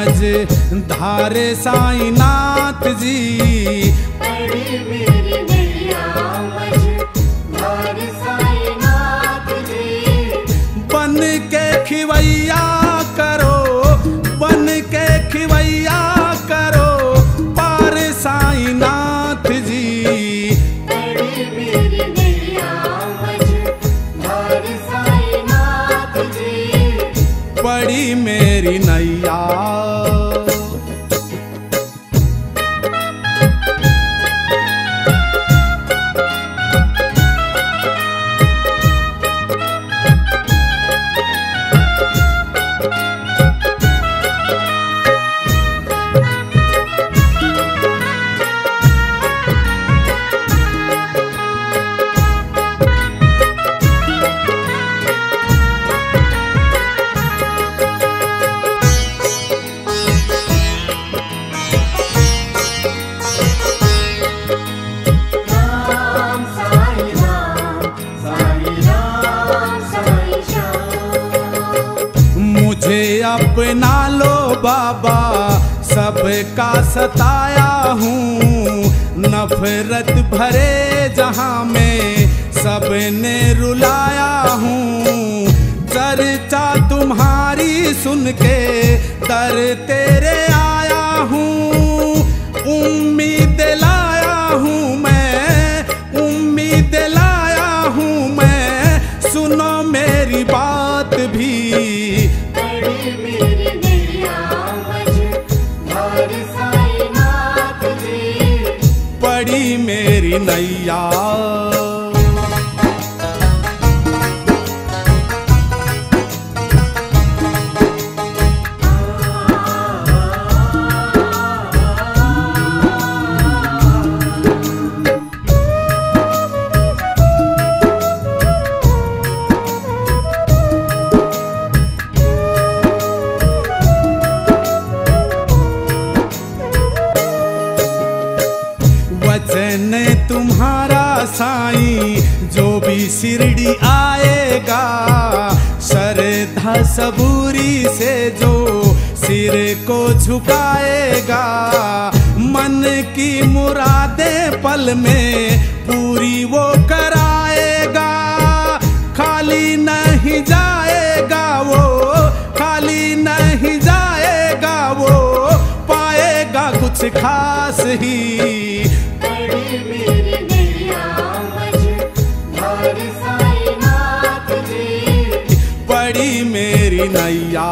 समझदार साईनाथ जी। पड़ी मेरी नैया मझधार साईनाथ जी। बन के खिवैया करो, बन के खिवैया करो पार साईनाथ जी। पड़ी मेरी नैया मझधार साईनाथ जी। पड़ी मेरी नैया। मुझे अपना लो बाबा, सबका सताया हूँ। नफरत भरे जहाँ में सबने रुलाया हूँ। चर्चा तुम्हारी सुन के दर तेरे आया हूँ। उम्मीद लाया हूँ मैं, उम्मीद लाया हूँ मैं, सुनो मेरी बात भी। पड़ी मेरी नैया मझधार साईनाथ जी। पड़ी मेरी नैया। वचन तुम्हारा साईं जो भी शिरडी आएगा, श्रद्धा सबूरी से जो सिर को झुकाएगा, मन की मुरादें पल में पूरी वो कराएगा। खाली नहीं जाएगा वो, खाली नहीं जाएगा वो, पाएगा कुछ खास ही। पड़ी मेरी नैया मझधार साईनाथ जी। पड़ी मेरी नैया।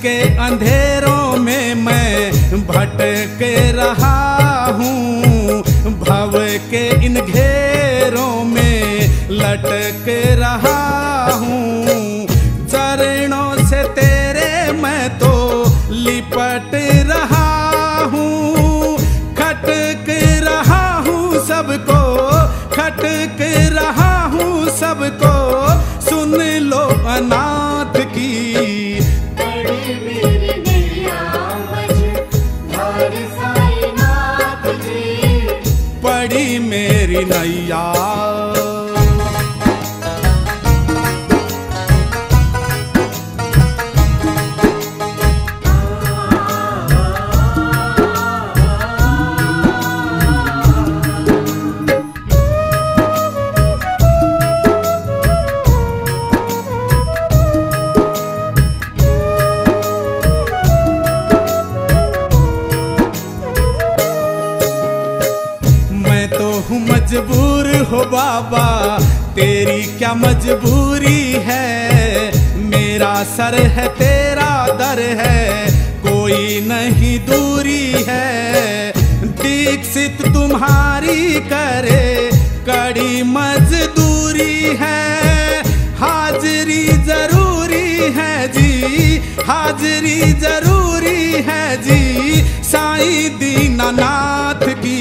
के अंधेरों में मैं भटक रहा हूँ, भव के इन घेरों में लटक रहा हूँ। चरणों से तेरे मैं तो लिपट रहा हूँ। खटक रहा हूँ सबको, खटक रहा हूँ सबको, सुन लो अनाथ की। पड़ी मेरी नैया मझधार साईनाथ जी। पड़ी मेरी नैया। मजबूर हो बाबा, तेरी क्या मजबूरी है। मेरा सर है तेरा दर है, कोई नहीं दूरी है। दीक्षित तुम्हारी करे कड़ी मजदूरी है, हाजरी जरूरी है जी, हाजरी जरूरी है जी, साईं दीनानाथ की